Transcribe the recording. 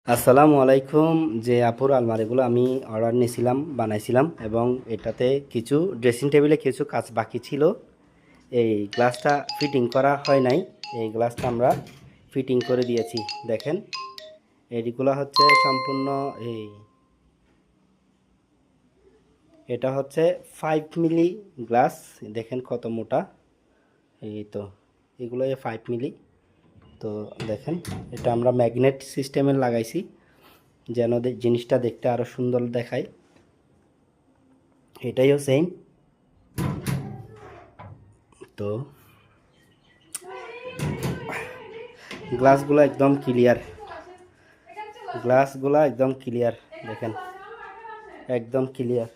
আসসালামু আলাইকুম। যে আপুর আলমারিগুলো আমি অর্ডার নিয়েছিলাম বানাইছিলাম এবং এটাতে কিছু ড্রেসিং টেবিলে কিছু কাজ বাকি ছিল। এই গ্লাসটা ফিটিং করা হয় নাই। এই গ্লাসটা আমরা ফিটিং করে দিয়েছি। দেখেন এইগুলো হচ্ছে সম্পূর্ণ এই এটা হচ্ছে 5 মিলি গ্লাস। দেখেন কত মোটা। এই তো এগুলো 5 মিলি। তো দেখেন এটা আমরা ম্যাগনেট সিস্টেমে লাগাইছি যেন জিনিসটা দেখতে আরও সুন্দর দেখায়। এটাইও সেম। তো গ্লাসগুলো একদম ক্লিয়ার, গ্লাসগুলো একদম ক্লিয়ার, দেখেন একদম ক্লিয়ার।